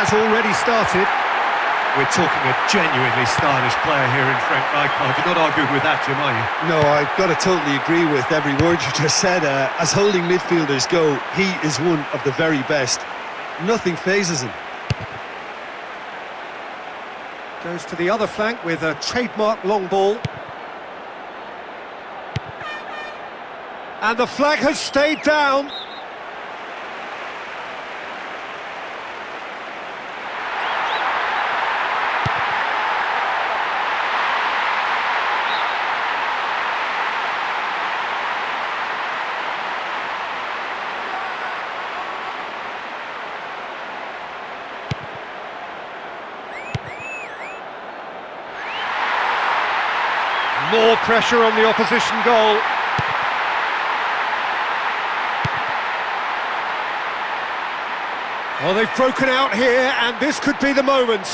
has already started. We're talking a genuinely stylish player here in Frank Rijkaard. You're not arguing with that, Jim, are you? No, I've got to totally agree with every word you just said. As holding midfielders go, he is one of the very best. Nothing phases him. Goes to the other flank with a trademark long ball. And the flag has stayed down. More pressure on the opposition goal. Well, they've broken out here, and this could be the moment.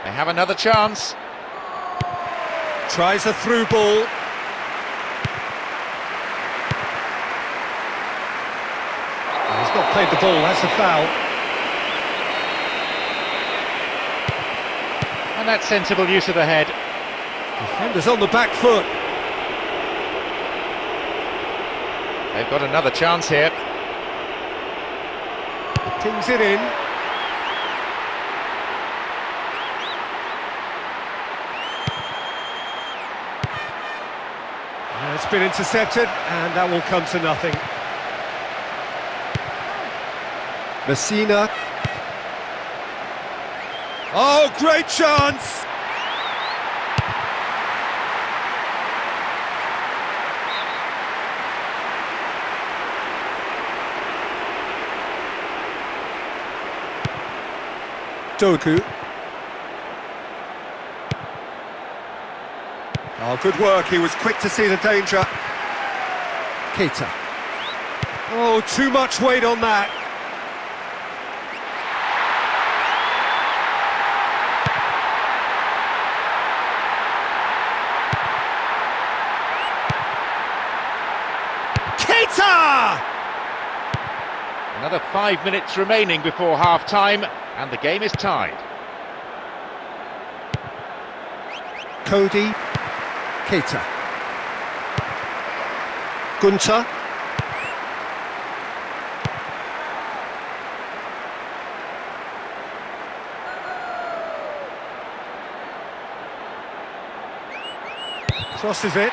They have another chance. Tries a through ball. He's not played the ball, that's a foul. And that's sensible use of the head. Defenders on the back foot. They've got another chance here. Pings it in. It's been intercepted, and that will come to nothing. Messina. Oh, great chance! Doku. Oh, good work, he was quick to see the danger. Keita. Oh, too much weight on that. Keita! Another 5 minutes remaining before half-time, and the game is tied. Cody. Keita. Gunter. Crosses it.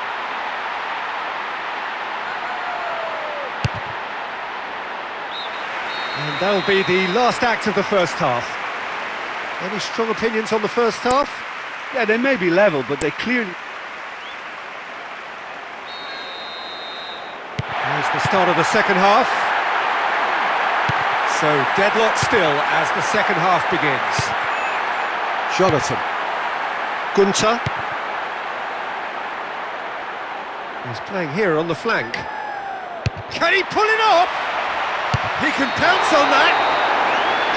And that'll be the last act of the first half. Any strong opinions on the first half? Yeah, they may be level, but they clearly... There's the start of the second half. So deadlock still as the second half begins. Jonathan. Gunter. He's playing here on the flank. Can he pull it off? He can pounce on that.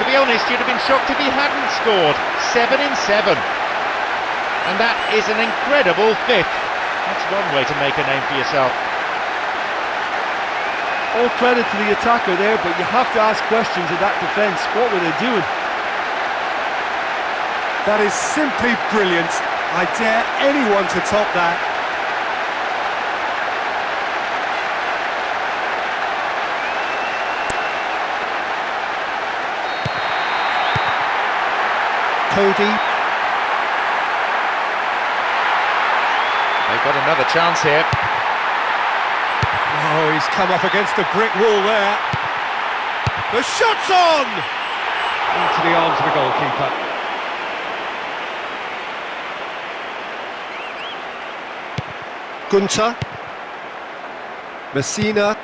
To be honest, you'd have been shocked if he hadn't scored. 7 in 7. And that is an incredible fifth. That's one way to make a name for yourself. All credit to the attacker there, but you have to ask questions of that defence. What were they doing? That is simply brilliant. I dare anyone to top that. Cody. They've got another chance here. Oh, he's come up against a brick wall there. The shot's on! Into the arms of the goalkeeper. Gunter. Messina.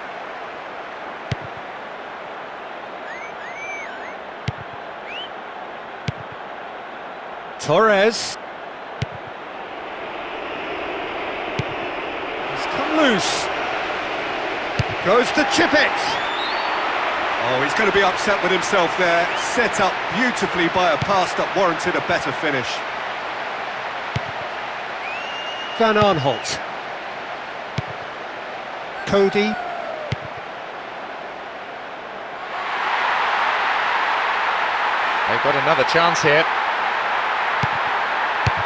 Torres. He's come loose. Goes to chip it. Oh, he's going to be upset with himself there. Set up beautifully by a pass that warranted a better finish. Van Aanholt. Cody. They've got another chance here.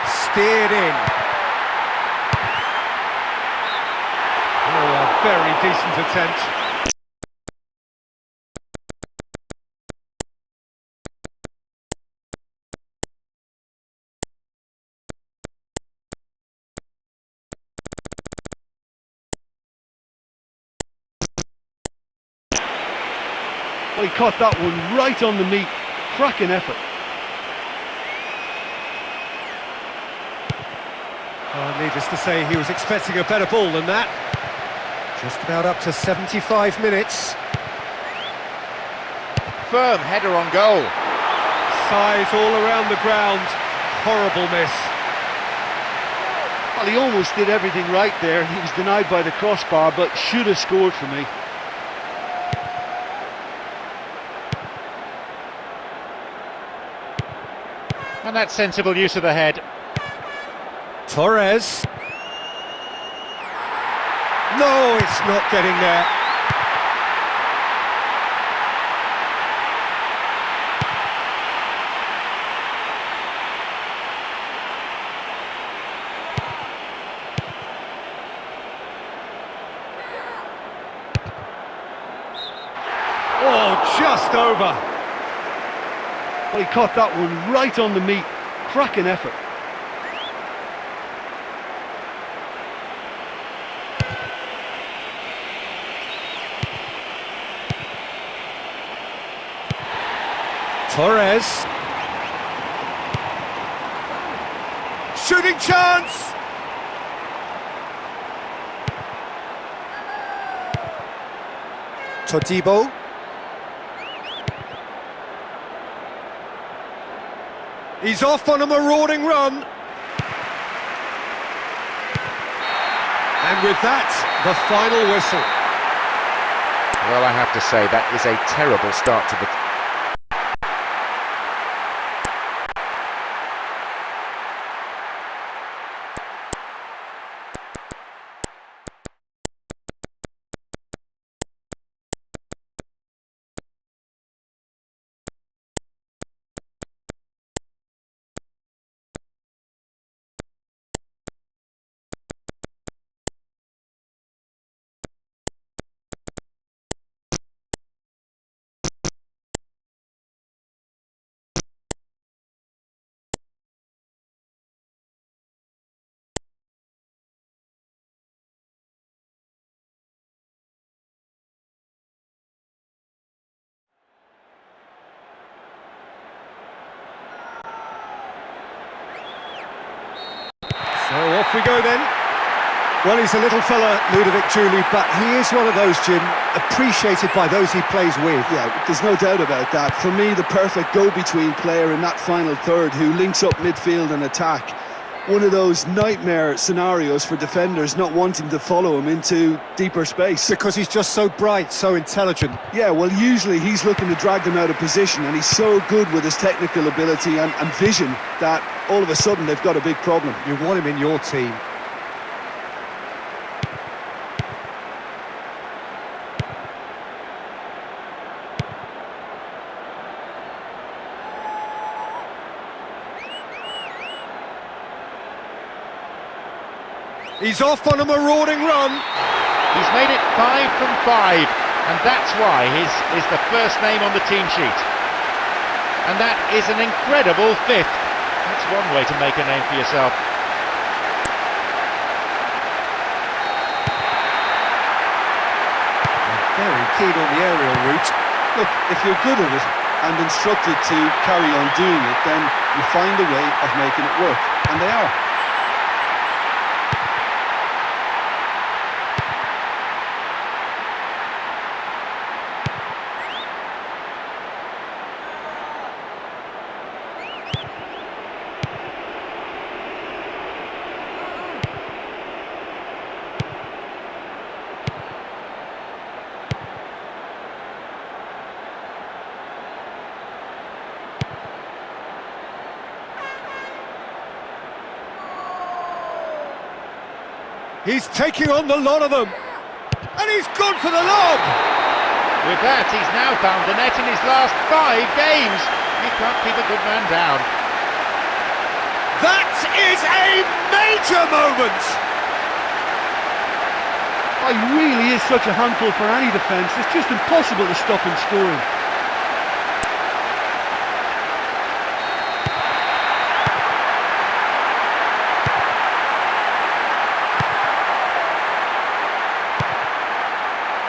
Steered in. Oh, a very decent attempt. Well, he caught that one right on the meat. Cracking effort. Oh, needless to say, he was expecting a better ball than that. Just about up to 75 minutes. Firm header on goal. Size all around the ground. Horrible miss. Well, he almost did everything right there. He was denied by the crossbar, but should have scored for me. And that's sensible use of the head. Torres. No, it's not getting there. Oh, just over. Well, he caught that one right on the meat. Cracking effort. Torres. Shooting chance! Todibo. He's off on a marauding run. And with that, the final whistle. Well, I have to say, that is a terrible start to the... So off we go then. Well, he's a little fella, Ludovic Giuly, but he is one of those, Jim, appreciated by those he plays with. Yeah, there's no doubt about that. For me, the perfect go-between player in that final third who links up midfield and attack. One of those nightmare scenarios for defenders not wanting to follow him into deeper space. Because he's just so bright, so intelligent. Yeah, well, usually he's looking to drag them out of position, and he's so good with his technical ability and vision that all of a sudden they've got a big problem. You want him in your team. He's off on a marauding run. He's made it 5 from 5, and that's why his is the first name on the team sheet. And that is an incredible 5th. That's one way to make a name for yourself. Very keen on the aerial route. Look, if you're good at it and instructed to carry on doing it, then you find a way of making it work, and they are. He's taking on the lot of them. And he's gone for the lob. With that, he's now found the net in his last 5 games. You can't keep a good man down. That is a major moment! He really is such a handful for any defence. It's just impossible to stop him scoring.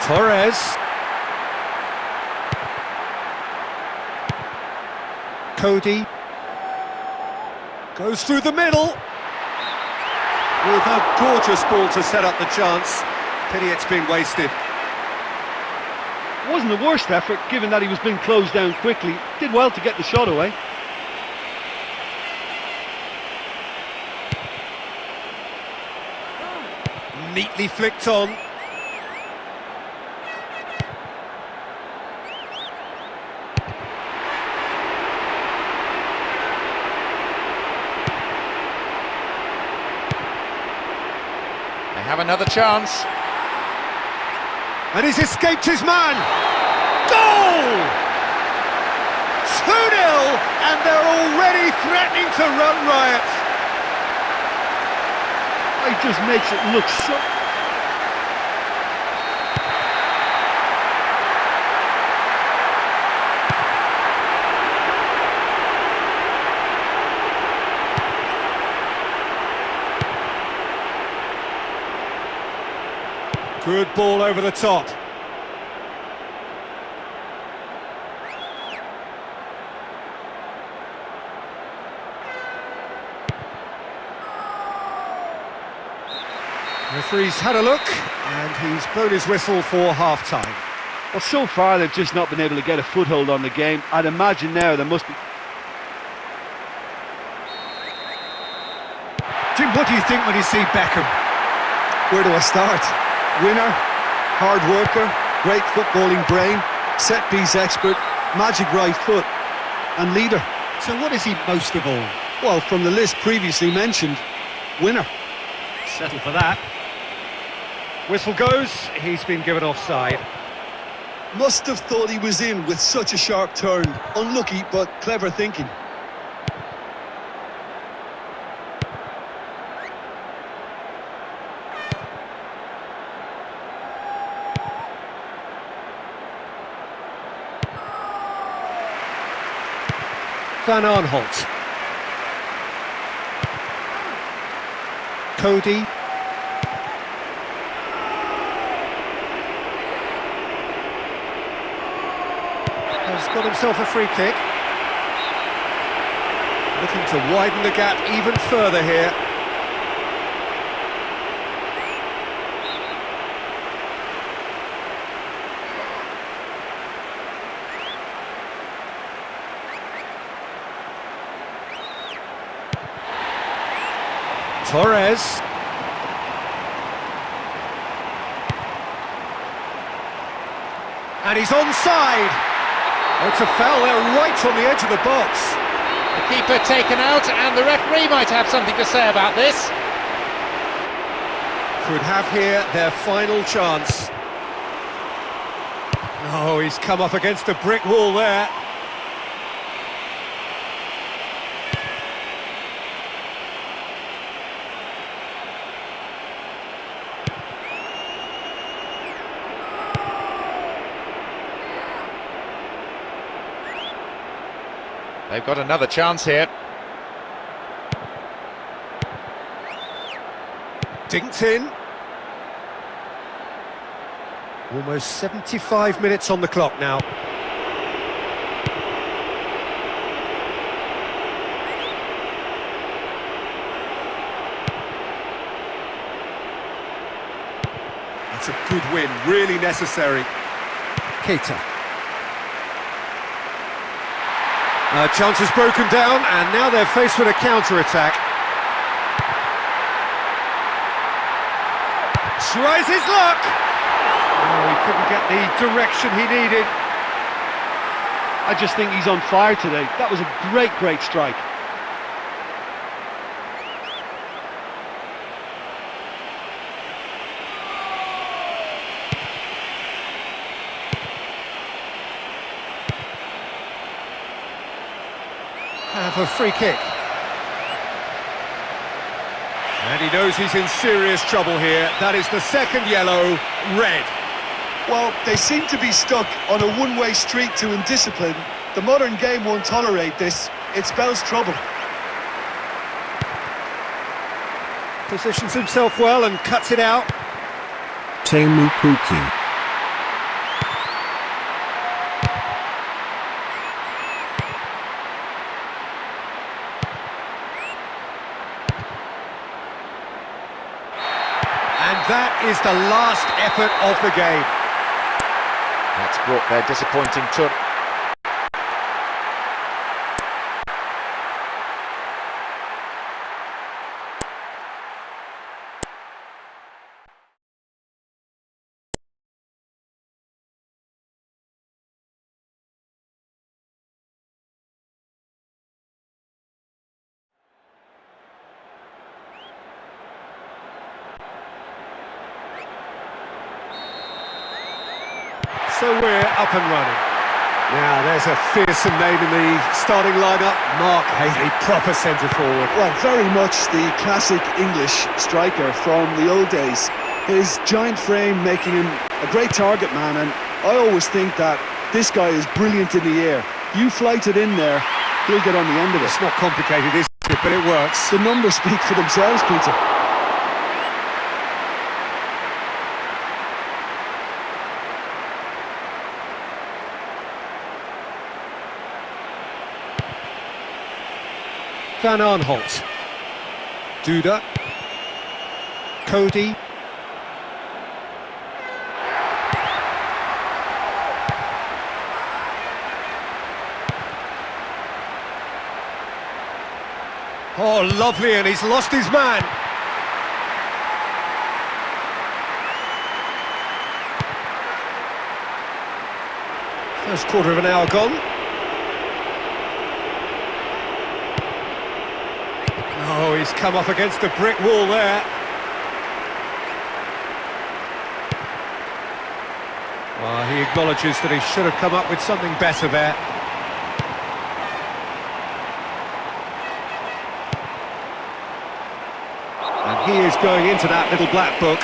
Torres. Cody. Goes through the middle. With a gorgeous ball to set up the chance. Pity it's been wasted. It wasn't the worst effort, given that he was being closed down quickly. Did well to get the shot away. Neatly flicked on. They have another chance. And he's escaped his man! Goal! 2-0, and they're already threatening to run riot. He just makes it look so... Good ball over the top. Referee's had a look, and he's blown his whistle for half-time. Well, so far they've just not been able to get a foothold on the game. I'd imagine now there must be... Jim, what do you think when you see Beckham? Where do I start? Winner, hard worker, great footballing brain, set-piece expert, magic right foot, and leader. So what is he most of all? Well, from the list previously mentioned, winner. Settle for that. Whistle goes, he's been given offside. Must have thought he was in with such a sharp turn. Unlucky, but clever thinking. Van Aanholt. Cody. Has got himself a free kick. Looking to widen the gap even further here. Torres. And he's onside. Oh, it's a foul there, right on the edge of the box. The keeper taken out, and the referee might have something to say about this. Could have here their final chance. Oh, he's come up against a brick wall there. They've got another chance here. Dinked in. Almost 75 minutes on the clock now. That's a good win, really necessary. Keita. Chance is broken down, and now they're faced with a counter-attack. Tries his luck! Oh, he couldn't get the direction he needed. I just think he's on fire today. That was a great strike. have a free kick. And he knows he's in serious trouble here. That is the second yellow, red. Well, they seem to be stuck on a one-way street to indiscipline. The modern game won't tolerate this. It spells trouble. Positions himself well and cuts it out. Teemu Pukki. And that is the last effort of the game. That's brought their disappointing turn. So we're up and running. Now there's a fearsome name in the starting lineup, Mark Haley, proper centre forward. Well, very much the classic English striker from the old days. His giant frame making him a great target man, and I always think that this guy is brilliant in the air. You flight it in there, he'll get on the end of it. It's not complicated, is it? But it works. The numbers speak for themselves, Peter. Van Aanholt. Duda. Cody. Oh, lovely, and he's lost his man. First quarter of an hour gone. Oh, he's come up against a brick wall there. Well, he acknowledges that he should have come up with something better there. And he is going into that little black book.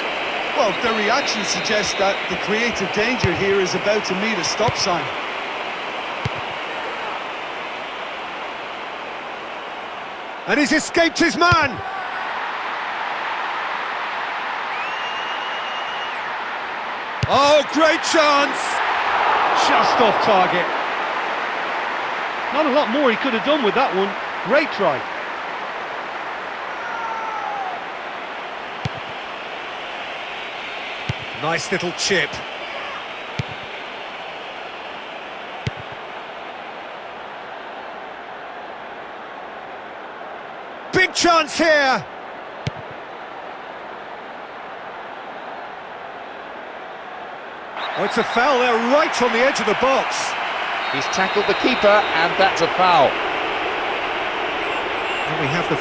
Well, the reaction suggests that the creative danger here is about to meet a stop sign. And he's escaped his man! Oh, great chance! Just off target. Not a lot more he could have done with that one. Great try. Nice little chip. Big chance here! Oh, it's a foul there, right on the edge of the box. He's tackled the keeper, and that's a foul. And we have the...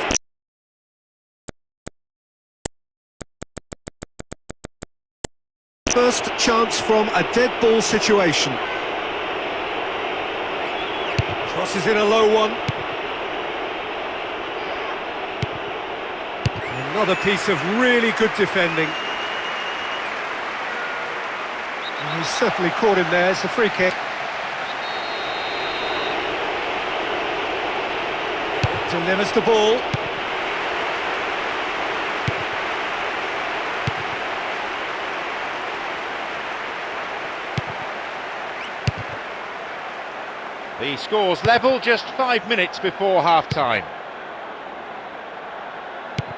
First chance from a dead ball situation. Crosses in a low one. Another piece of really good defending. And he's certainly caught him there. It's a free kick. Delivers the ball. The score's level just 5 minutes before half-time.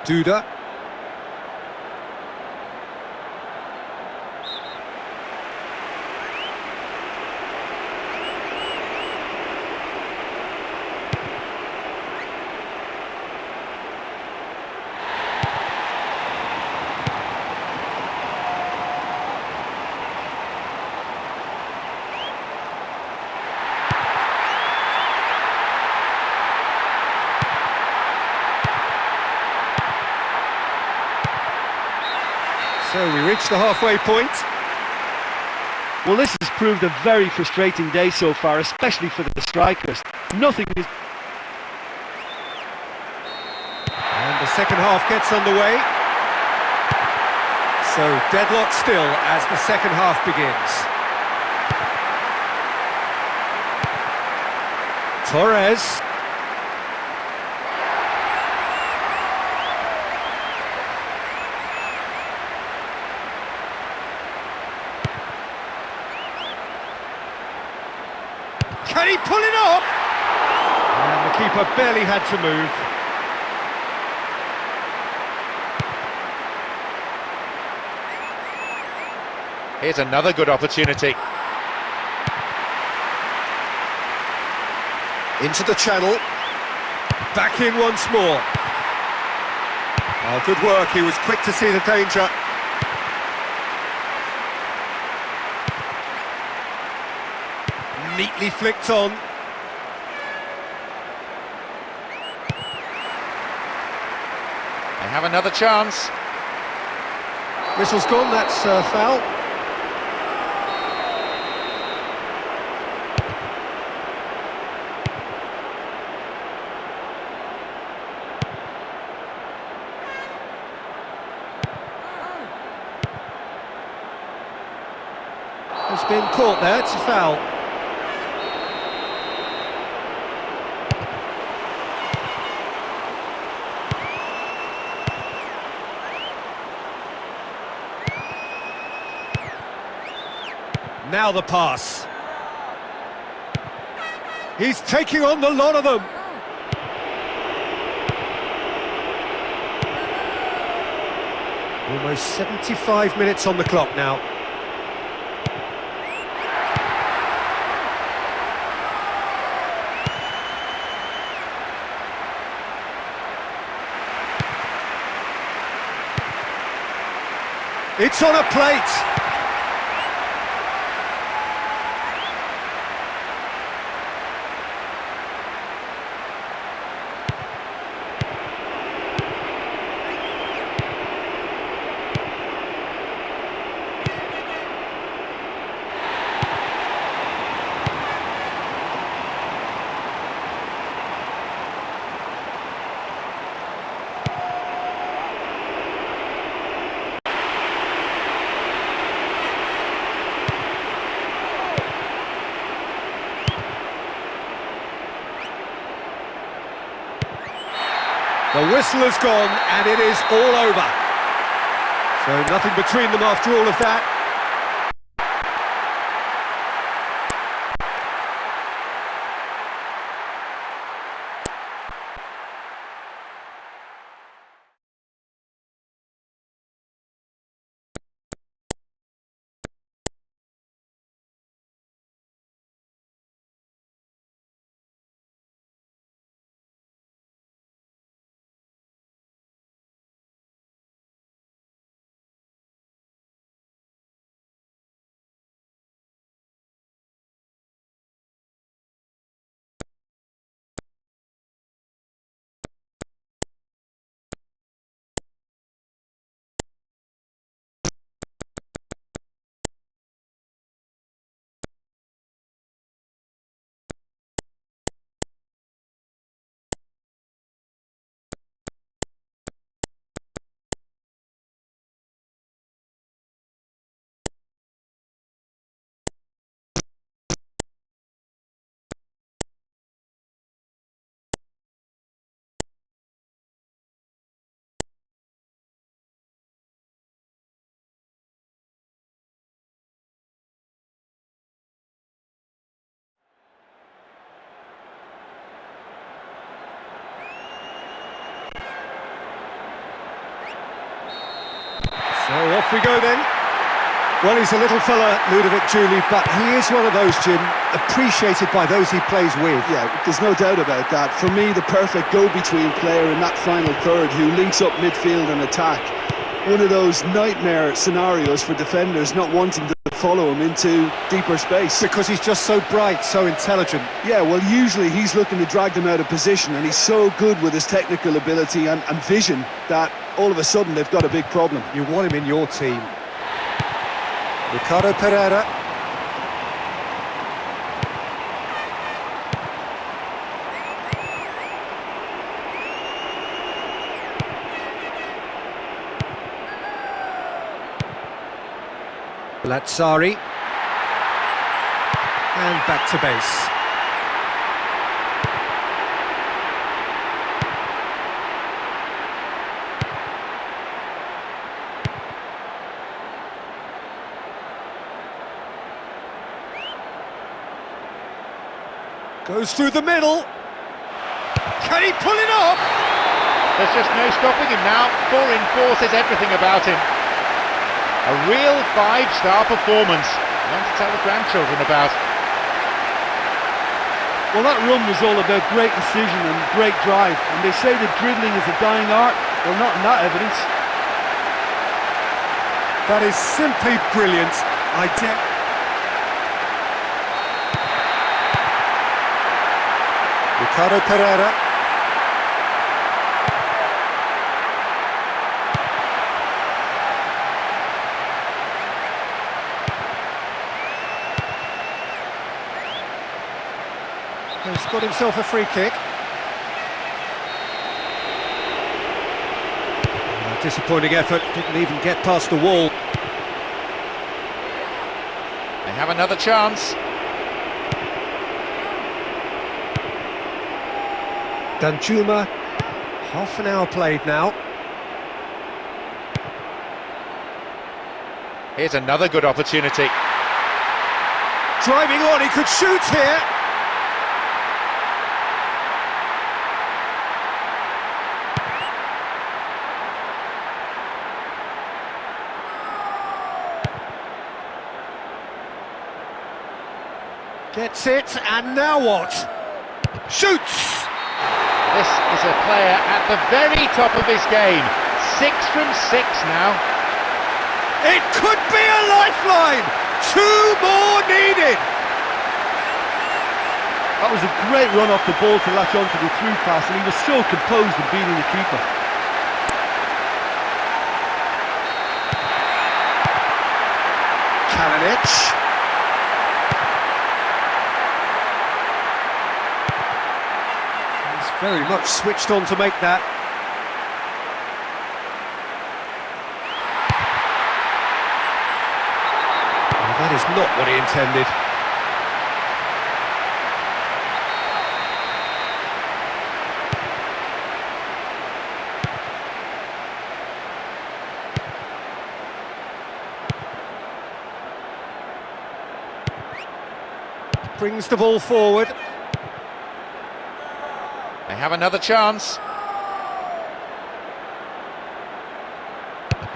Duda. So we reach the halfway point. Well, this has proved a very frustrating day so far, especially for the strikers. Nothing is... second half gets underway. So deadlock still as the second half begins. Torres. Can he pull it off? And the keeper barely had to move. Here's another good opportunity. Into the channel. Back in once more. Oh, good work. He was quick to see the danger. Neatly flicked on. They have another chance. Whistle's gone, that's foul. Has been caught there, it's a foul. Now the pass. He's taking on the lot of them. Almost 75 minutes on the clock now. It's on a plate. The whistle has gone and it is all over. So nothing between them after all of that. So off we go then. Well, he's a little fella, Ludovic Giuly, but he is one of those, Jim, appreciated by those he plays with. Yeah, there's no doubt about that. For me, the perfect go-between player in that final third who links up midfield and attack. One of those nightmare scenarios for defenders not wanting to follow him into deeper space. Because he's just so bright, so intelligent. Yeah, well, usually he's looking to drag them out of position, and he's so good with his technical ability and vision that all of a sudden they've got a big problem. You want him in your team. Ricardo Pereira. Lazzari. And back to base. Goes through the middle. Can he pull it off? There's just no stopping him now. 4 in 4 says everything about him. A real 5-star performance. One to tell the grandchildren about. Well, that run was all about great decision and great drive. And they say that dribbling is a dying art. Well, not in that evidence. That is simply brilliant. Ricardo Pereira. He's got himself a free kick. Disappointing effort, didn't even get past the wall. They have another chance. Danjuma, half an hour played now. Here's another good opportunity. Driving on, he could shoot here. Gets it, and now what? Shoots! This is a player at the very top of his game. 6 from 6 now. It could be a lifeline! 2 more needed! That was a great run off the ball to latch onto the through pass, and he was so composed in beating the keeper. Kalinic. He's very much switched on to make that. Well, that is not what he intended. Brings the ball forward. They have another chance.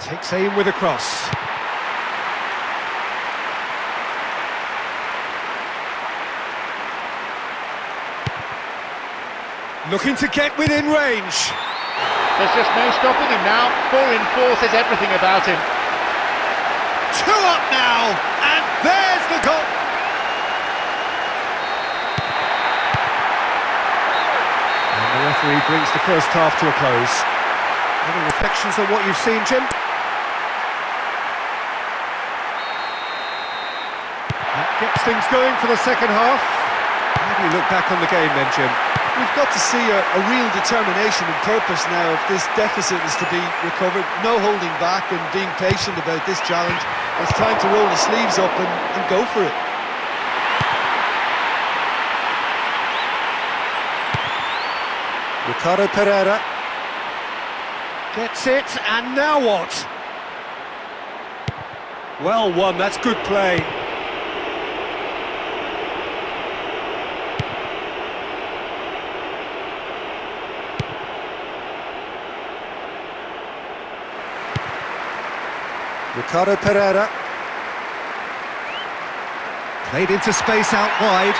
Takes aim with a cross. Looking to get within range. There's just no stopping him now. 4 in 4 says everything about him. 2 up now, and there's the goal. The referee brings the first half to a close. Any reflections on what you've seen, Jim? That gets things going for the second half. How do you look back on the game then, Jim? We've got to see a real determination and purpose now if this deficit is to be recovered. No holding back and being patient about this challenge. It's time to roll the sleeves up and go for it. Ricardo Pereira gets it, and now what? Well won, that's good play. Ricardo Pereira played into space out wide.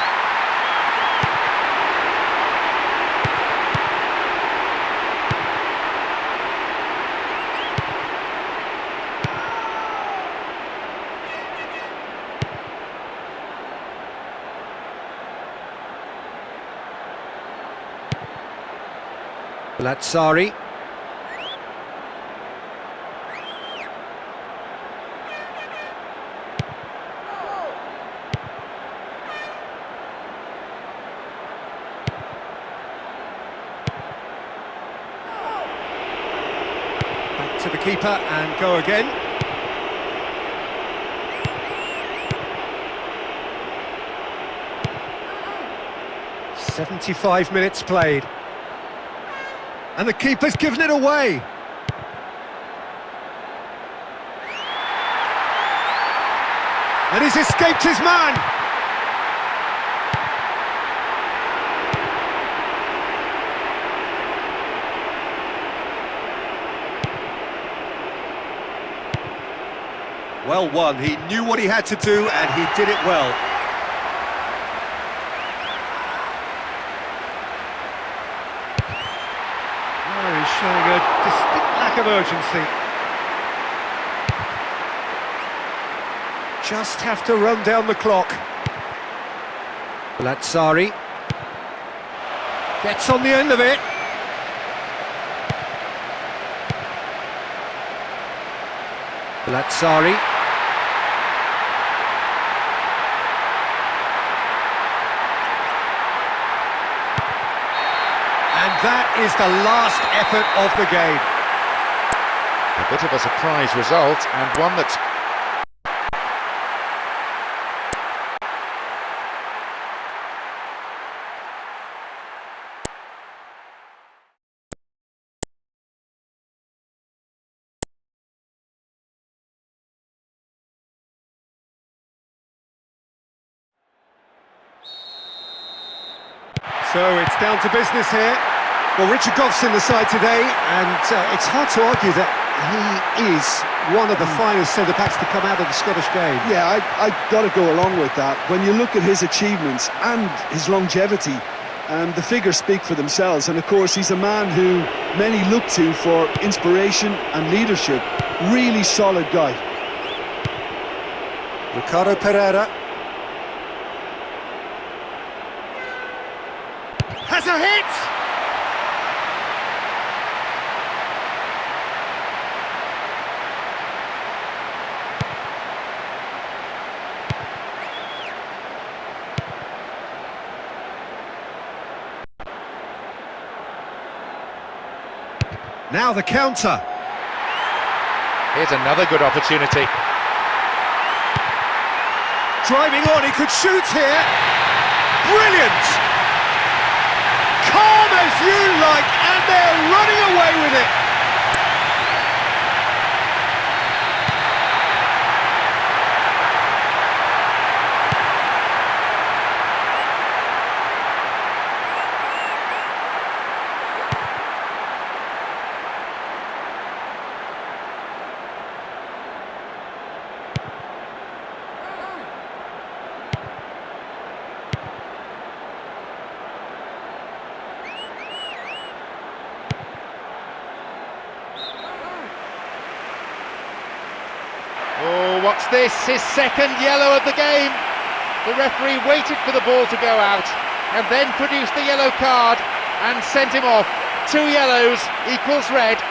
Lazzari. Back to the keeper and go again. 75 minutes played. And the keeper's given it away. And he's escaped his man. Well won. He knew what he had to do and he did it well. Oh, he's showing a distinct lack of urgency. Just have to run down the clock. Lazzari gets on the end of it. Lazzari. And that is the last effort of the game. A bit of a surprise result, and one that's... So it's down to business here. Well, Richard Gough's in the side today, and it's hard to argue that he is one of the finest centre-backs to come out of the Scottish game. Yeah, I got to go along with that. When you look at his achievements and his longevity, the figures speak for themselves. And of course, he's a man who many look to for inspiration and leadership. Really solid guy. Ricardo Pereira. Has a hit! Now the counter. Here's another good opportunity. Driving on, he could shoot here. Brilliant! Calm as you like, and they're running away with it. Oh, what's this? His second yellow of the game. The referee waited for the ball to go out and then produced the yellow card and sent him off. 2 yellows equals red.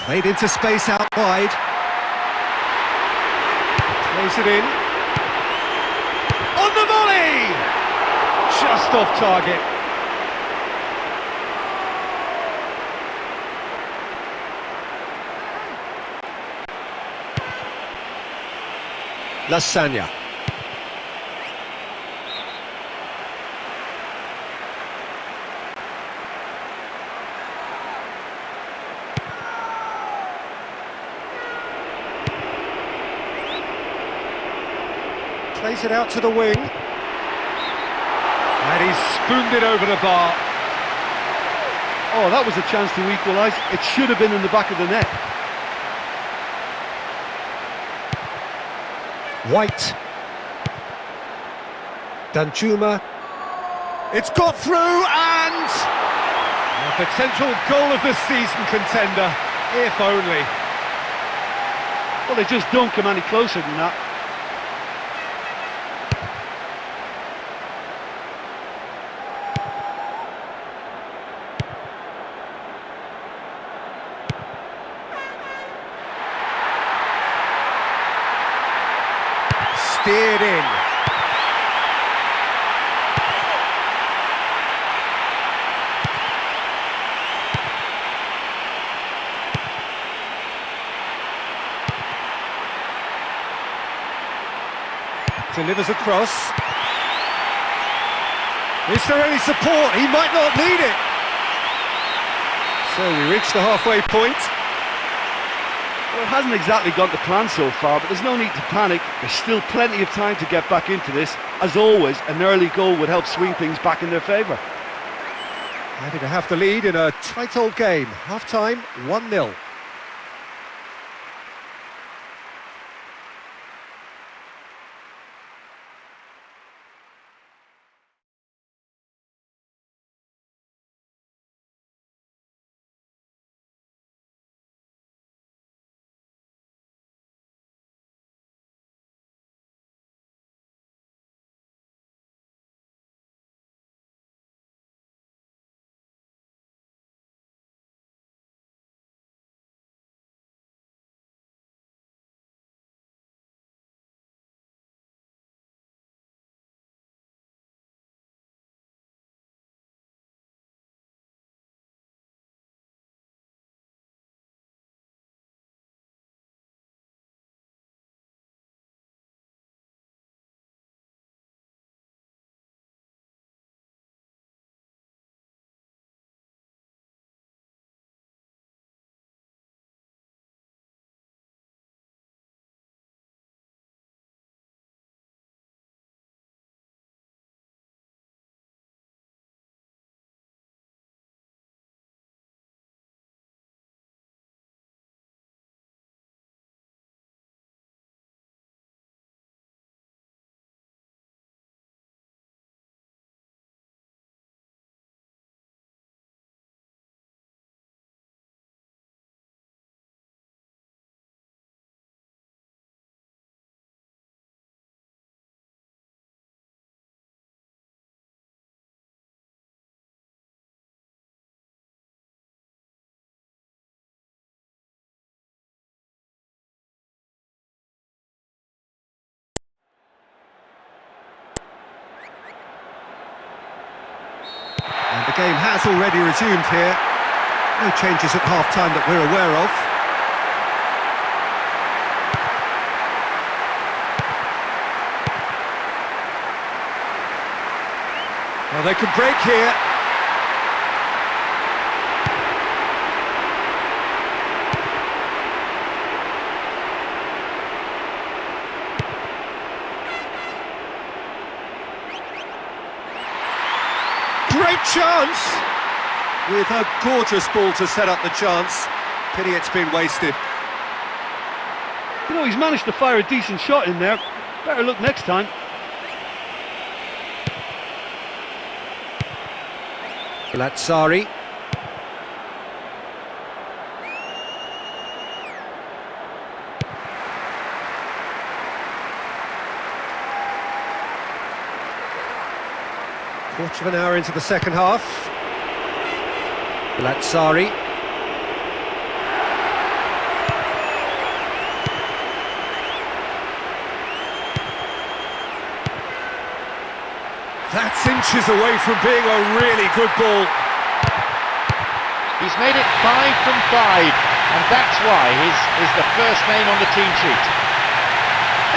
Played into space out wide. Plays it in. On the volley! Just off target. Lasagna. Plays it out to the wing. And he's spooned it over the bar. Oh, that was a chance to equalise. It should have been in the back of the net. White. Danjuma. It's got through and... A potential goal of the season contender, if only. Well, they just don't come any closer than that. Steered in. delivers a cross. Is there any support? He might not need it. So we reach the halfway point. Well, it hasn't exactly gone to plan so far, but there's no need to panic. There's still plenty of time to get back into this. As always, an early goal would help swing things back in their favour. Happy to have the lead in a tight old game. Half-time, 1-0. And the game has already resumed here. No changes at half-time that we're aware of. Well, they can break here. Great chance! With a gorgeous ball to set up the chance. Pity it's been wasted. You know, he's managed to fire a decent shot in there. Better look next time. Lazzari. Quarter of an hour into the second half. Lazzari. That's inches away from being a really good ball. He's made it 5 from 5, and that's why he's the first name on the team sheet.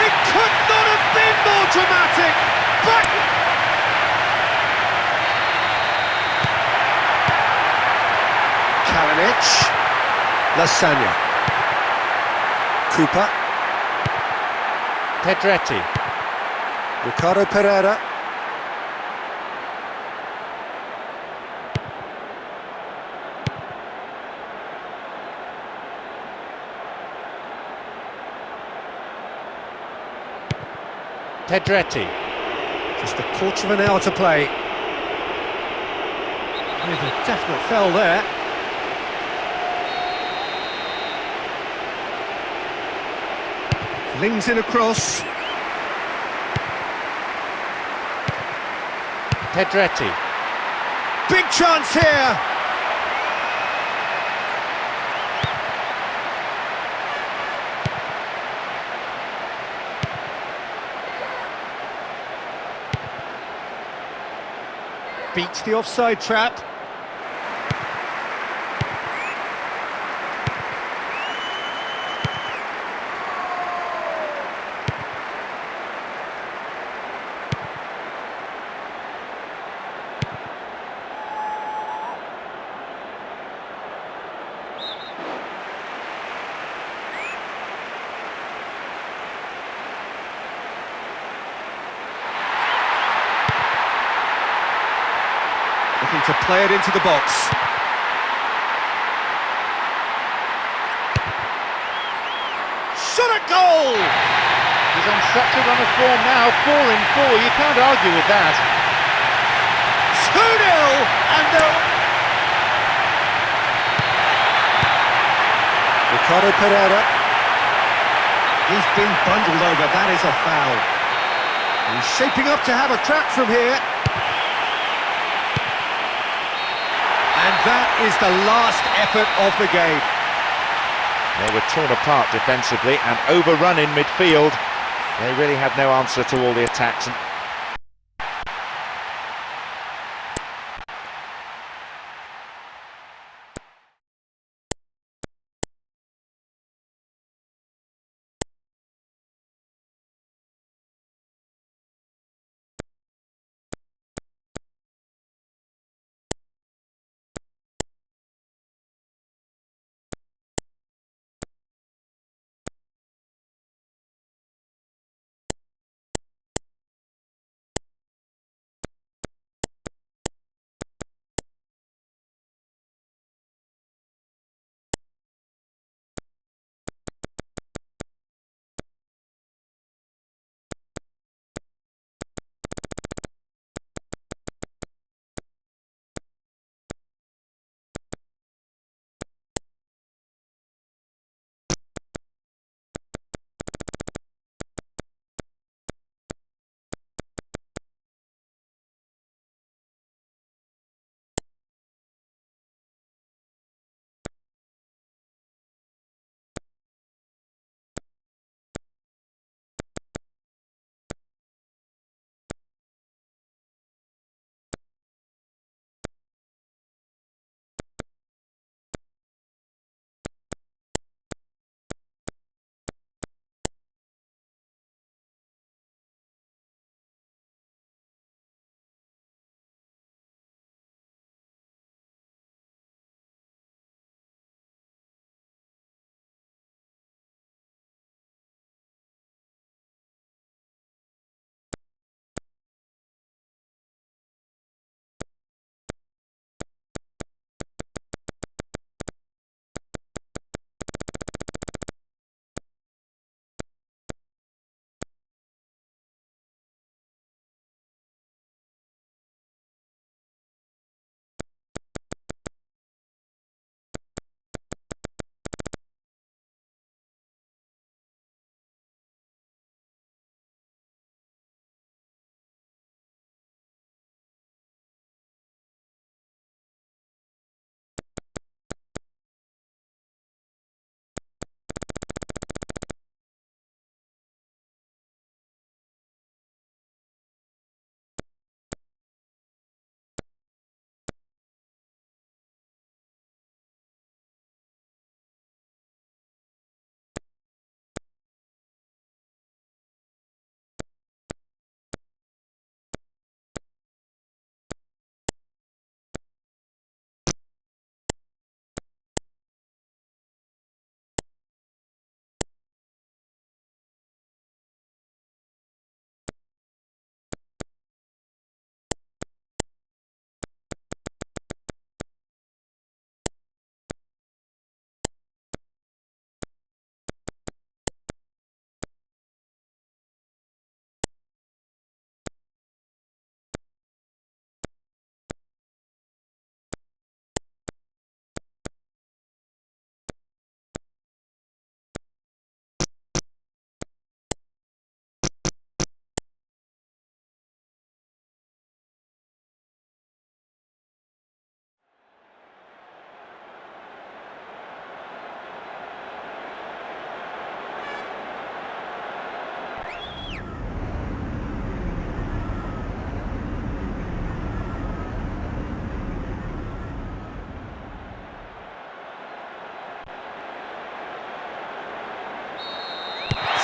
It could not have been more dramatic. But Kalinic, Lasagna, Cooper, Pedretti, Ricardo Pereira. Pedretti, Just a quarter of an hour to play. With a definite fell there. Flings in across. Pedretti, Big chance here. Beats the offside trap. to play it into the box. Shot at goal! He's on such a run of form now, 4 in 4, you can't argue with that. 2-0, and Ricardo Pereira. He's been bundled over, that is a foul. He's shaping up to have a crack from here. And that is the last effort of the game. They were torn apart defensively and overrun in midfield. They really had no answer to all the attacks.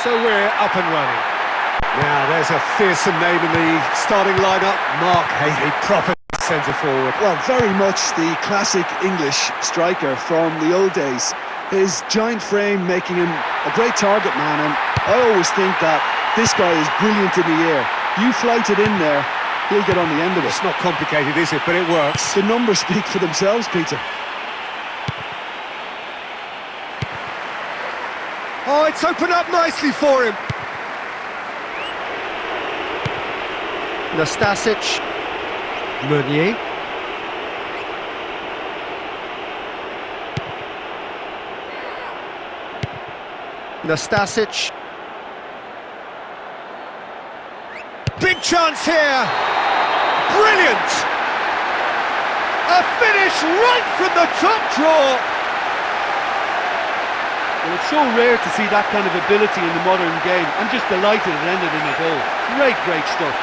So we're up and running. Now there's a fearsome name in the starting lineup, Mark Haley, proper centre forward. Well, very much the classic English striker from the old days. His giant frame making him a great target man, and I always think that this guy is brilliant in the air. You flight it in there, he'll get on the end of it. It's not complicated, is it? But it works. The numbers speak for themselves, Peter. Oh, it's opened up nicely for him. Nastasic. Meunier. Nastasic. Big chance here. Brilliant. A finish right from the top draw. Well, it's so rare to see that kind of ability in the modern game. I'm just delighted it ended in a goal. Great stuff.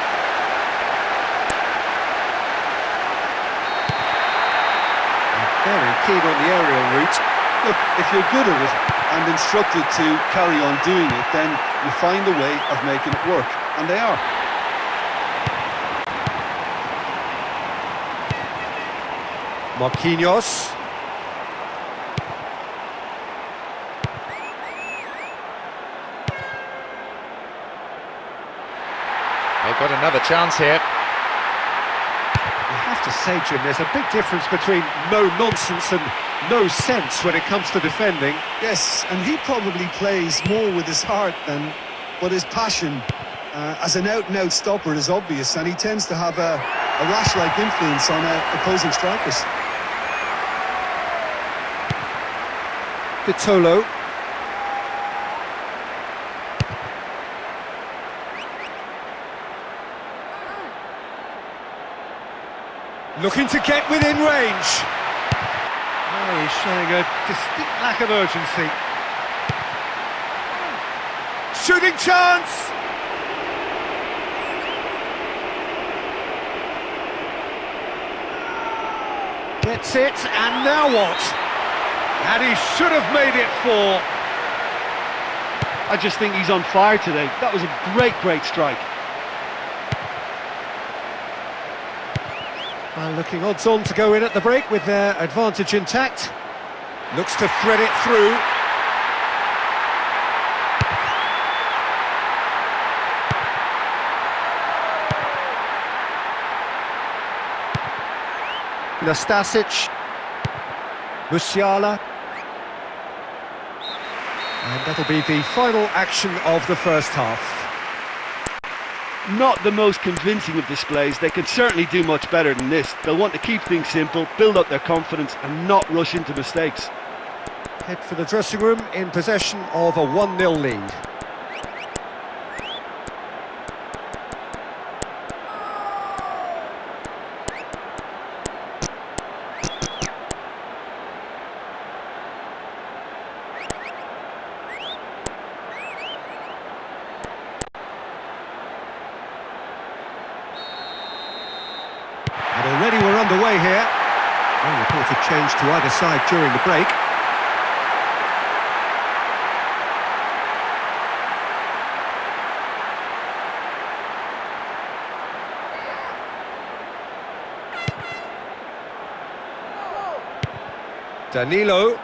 Very keen on the aerial route. Look, if you're good at it and instructed to carry on doing it, then you find a way of making it work, and they are. Marquinhos. They've got another chance here. You have to say, Jim, there's a big difference between no nonsense and no sense when it comes to defending. Yes, and he probably plays more with his heart than, but his passion as an out-and-out stopper is obvious, and he tends to have a rash-like influence on opposing strikers. Vitolo. Looking to get within range. Oh, he's showing a distinct lack of urgency. Shooting chance! Gets it, and now what? And he should have made it 4. I just think he's on fire today. That was a great strike. Well, looking odds on to go in at the break with their advantage intact. Looks to thread it through. Nastasic. Musiala. And that'll be the final action of the first half. Not the most convincing of displays. They can certainly do much better than this. They'll want to keep things simple, build up their confidence and not rush into mistakes. Head for the dressing room in possession of a 1-0 lead. And already we're underway here. No reported change to either side during the break. Danilo.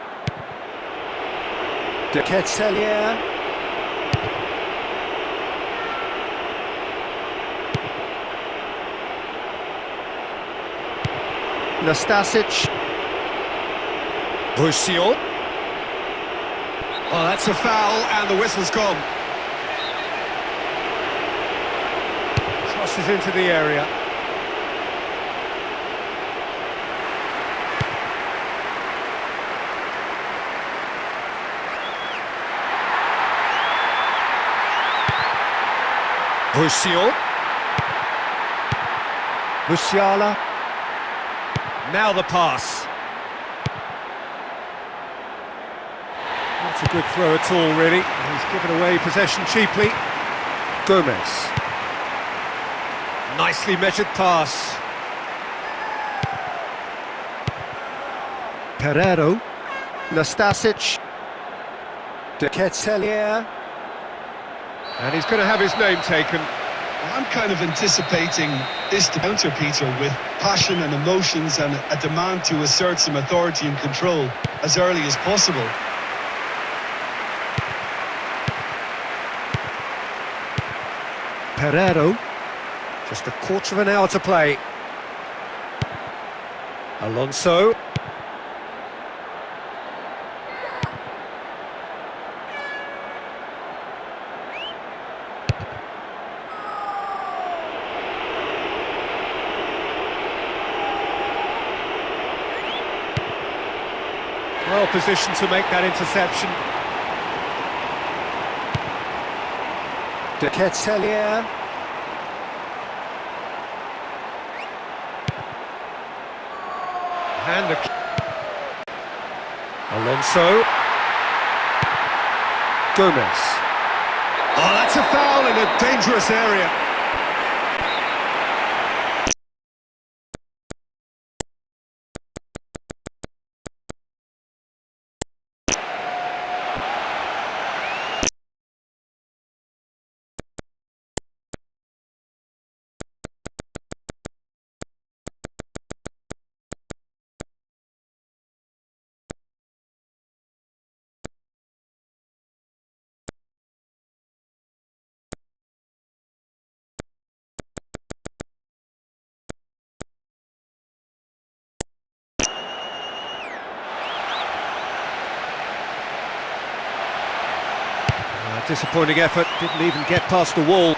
De Ketelaere. Nastasic. Roussillon. Oh, that's a foul, and the whistle's gone. Crosses into the area. Roussillon. Musiala. Now the pass. Not a good throw at all, really. He's given away possession cheaply. Gomez. Nicely measured pass. Pereiro. Nastasic. De Ketelaere. And he's going to have his name taken. I'm kind of anticipating this to counter, Peter, with passion and emotions and a demand to assert some authority and control as early as possible. Pereiro. Just a quarter of an hour to play. Alonso. Well positioned to make that interception. De Ketelaere. And Alonso. Gomez. Oh, that's a foul in a dangerous area. Disappointing effort, didn't even get past the wall.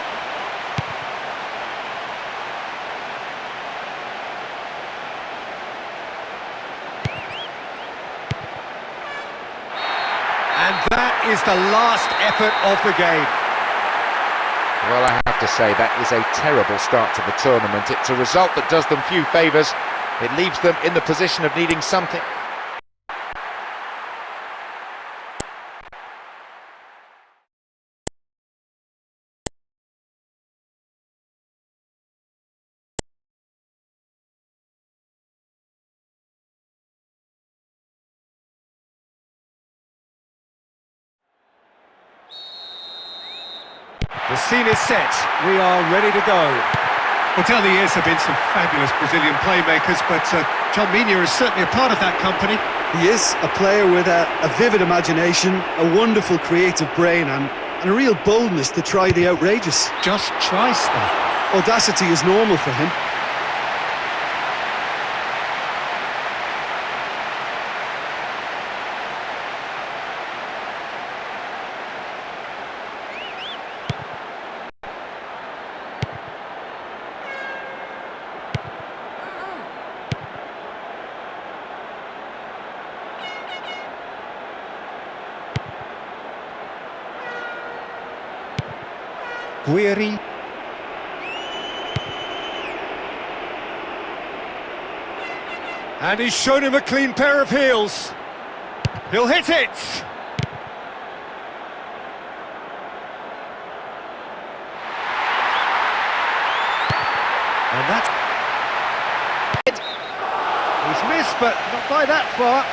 And that is the last effort of the game. Well, I have to say, that is a terrible start to the tournament. It's a result that does them few favours. It leaves them in the position of needing something. The scene is set, we are ready to go. Well, down the years there have been some fabulous Brazilian playmakers, but John Mina is certainly a part of that company. He is a player with a vivid imagination, a wonderful creative brain, and a real boldness to try the outrageous. Just try stuff. Audacity is normal for him. Guiri. And he's shown him a clean pair of heels. He'll hit it! And that's... He's missed, but not by that far.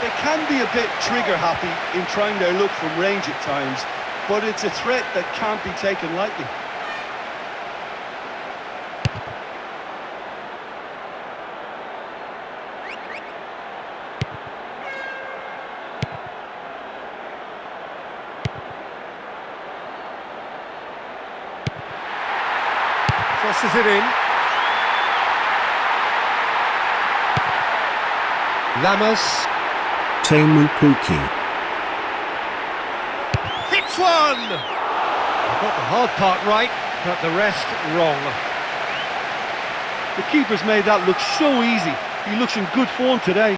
They can be a bit trigger-happy in trying their luck from range at times, but it's a threat that can't be taken lightly. Crosses it in. Lamas. Teemu Pukki. Hits one! Got the hard part right, but the rest wrong. The keeper's made that look so easy. He looks in good form today.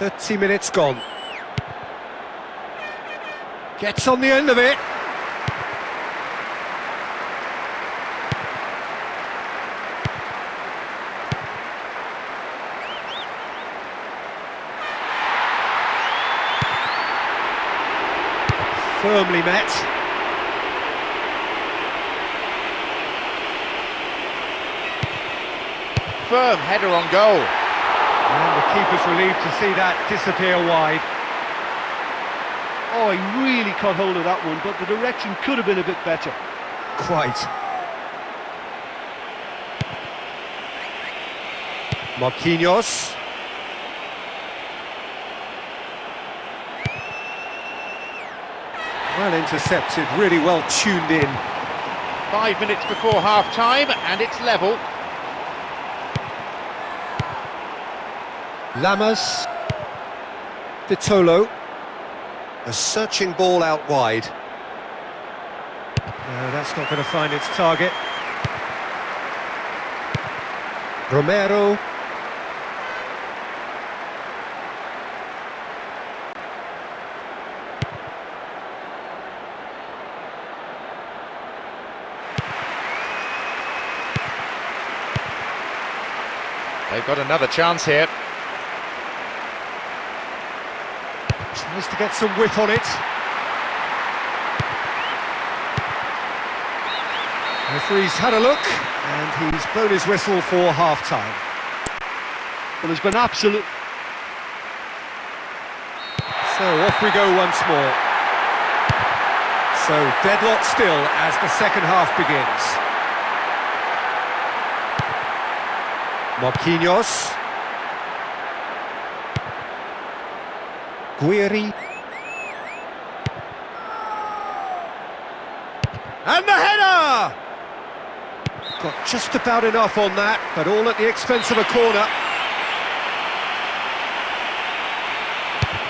30 minutes gone. Gets on the end of it. Firmly met. Firm header on goal. And the keeper's relieved to see that disappear wide. Oh, he really caught hold of that one, but the direction could have been a bit better. Quite. Marquinhos. Well intercepted, really well tuned in. 5 minutes before half-time, and it's level. Lamas. Vitolo. A searching ball out wide. No, that's not going to find its target. Romero. They've got another chance here. Tries to get some whip on it. The referee's had a look, and he's blown his whistle for half-time. Well, there's been absolute... So off we go once more. So deadlock still as the second half begins. Marquinhos. Guiri. And the header! Got just about enough on that, but all at the expense of a corner.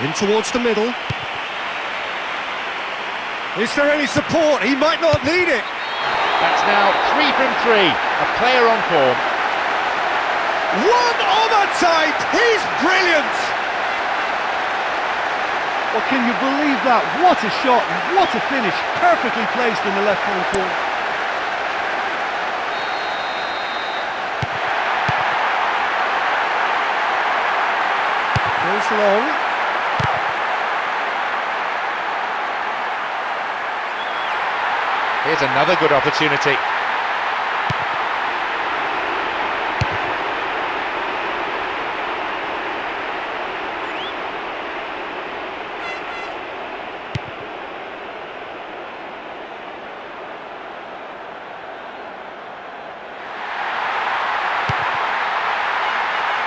In towards the middle. Is there any support? He might not need it. That's now 3 from 3. A player on form. One on a type! He's brilliant! Well, can you believe that? What a shot and what a finish. Perfectly placed in the left-hand corner. Goes long. Here's another good opportunity.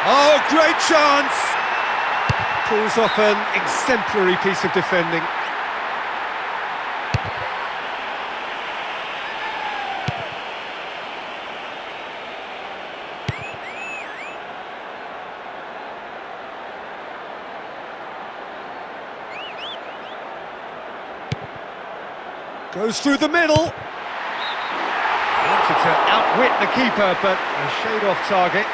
Oh, great chance! Pulls off an exemplary piece of defending. Goes through the middle. Wanted to outwit the keeper, but a shade off target.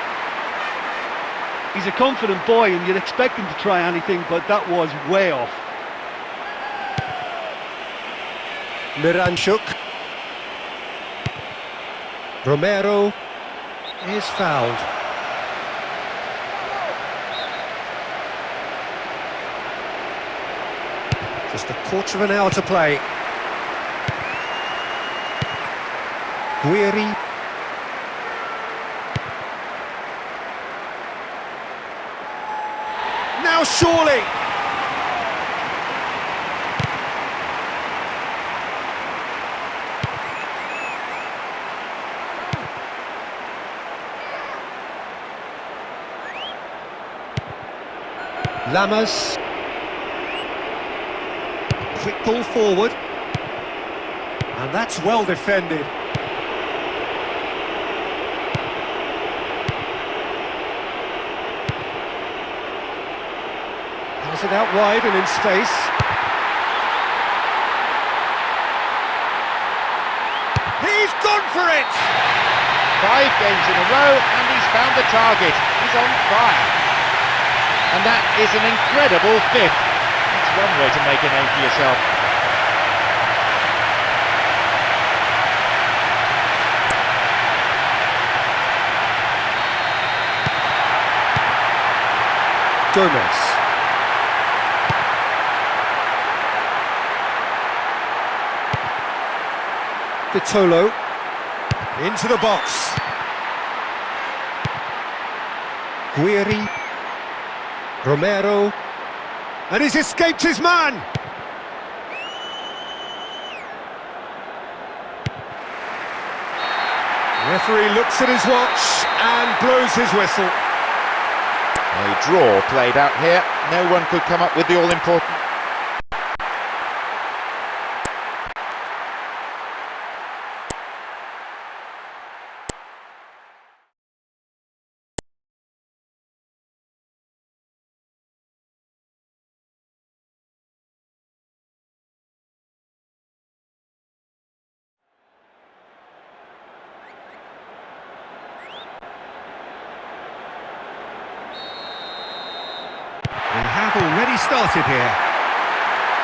He's a confident boy and you'd expect him to try anything, but that was way off. Miranchuk. Romero is fouled. Just a quarter of an hour to play. Guiri. Now surely! Lamas. Quick ball forward. And that's well defended. Has it out wide and in space. He's gone for it! 5 games in a row and he's found the target. He's on fire. And that is an incredible fifth. That's one way to make a name for yourself. Gomez. Vitolo. Into the box. Guiri. Romero. And he's escaped his man! Referee looks at his watch and blows his whistle. A draw played out here. No one could come up with the all-important. We have already started here.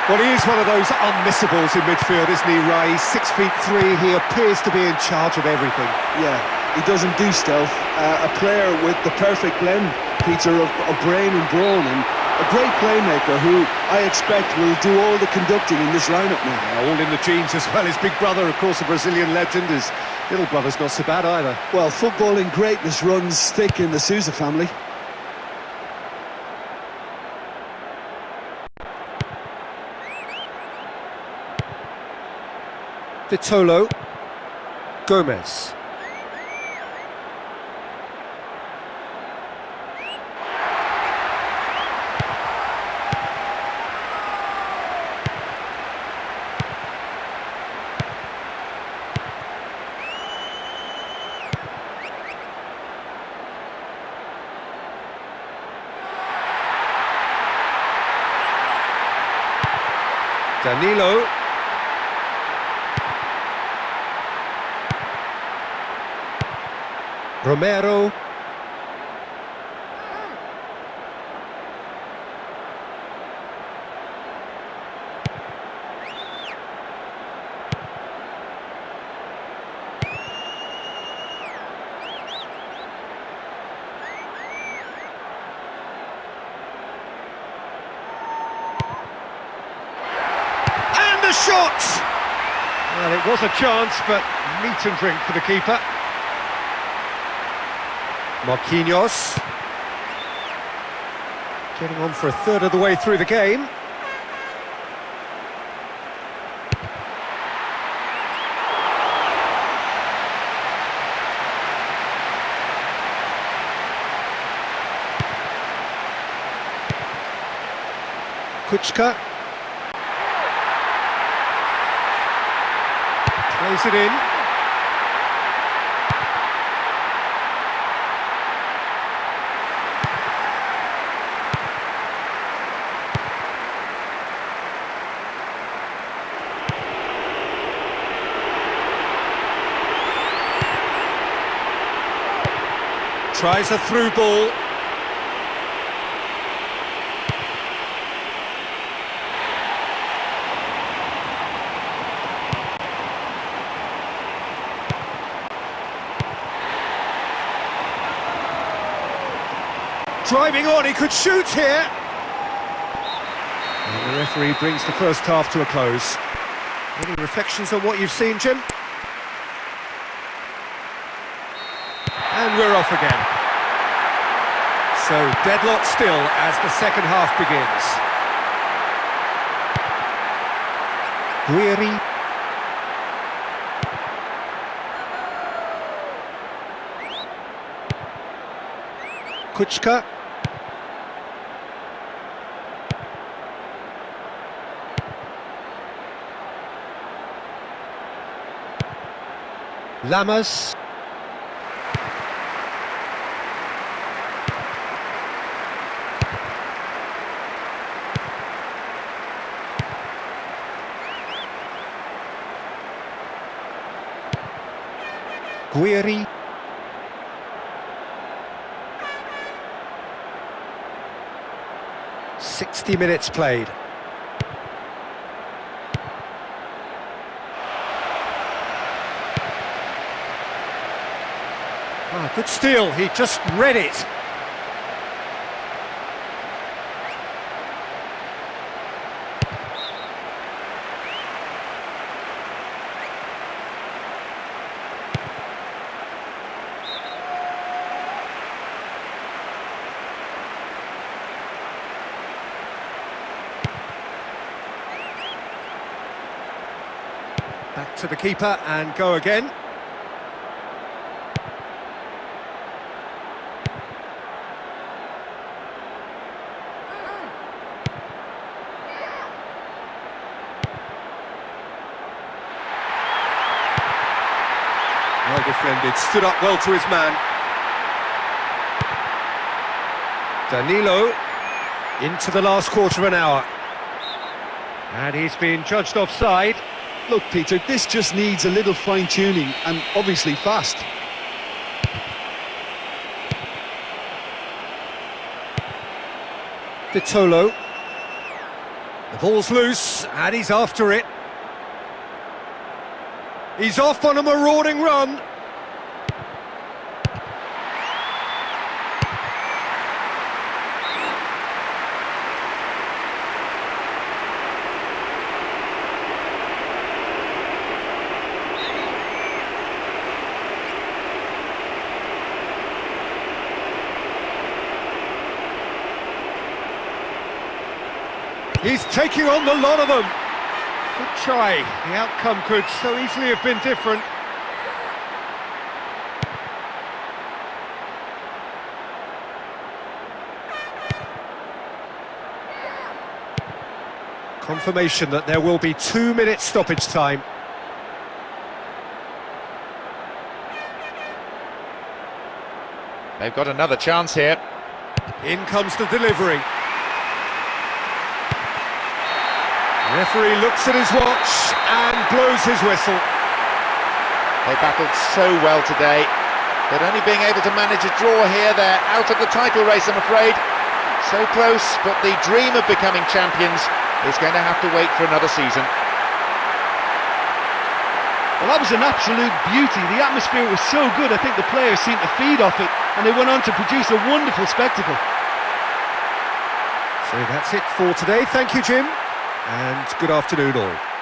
Well, he is one of those unmissables in midfield, isn't he, Ray? 6'3", he appears to be in charge of everything. Yeah, he doesn't do stealth. A player with the perfect blend, Peter, of brain and brawn, and a great playmaker who I expect will do all the conducting in this lineup now. Yeah, all in the genes as well. His big brother, of course, a Brazilian legend. His little brother's not so bad either. Well, footballing greatness runs thick in the Sousa family. Vitolo. Gomez. Danilo. Romero. And the shot! Well, it was a chance, but meat and drink for the keeper. Marquinhos. Getting on for a third of the way through the game. Kuchka. Plays it in. Tries a through ball. Driving on, he could shoot here. And the referee brings the first half to a close. Any reflections on what you've seen, Jim? And we're off again. So, deadlock still as the second half begins. Guiri. Kuchka. Lamas. Guiri. 60 minutes played. Ah, good steal, he just read it. Back to the keeper and go again. Well defended, stood up well to his man. Danilo into the last quarter of an hour. And he's been judged offside. Look, Peter, this just needs a little fine-tuning, and obviously fast. Vitolo. The ball's loose, and he's after it. He's off on a marauding run. He's taking on the lot of them. Good try. The outcome could so easily have been different. Confirmation that there will be 2 minutes stoppage time. They've got another chance here. In comes the delivery. Referee looks at his watch and blows his whistle. They battled so well today, but only being able to manage a draw here, they're out of the title race, I'm afraid. So close, but the dream of becoming champions is going to have to wait for another season. Well, that was an absolute beauty. The atmosphere was so good, I think the players seemed to feed off it, and they went on to produce a wonderful spectacle. So that's it for today. Thank you, Jim, and good afternoon all.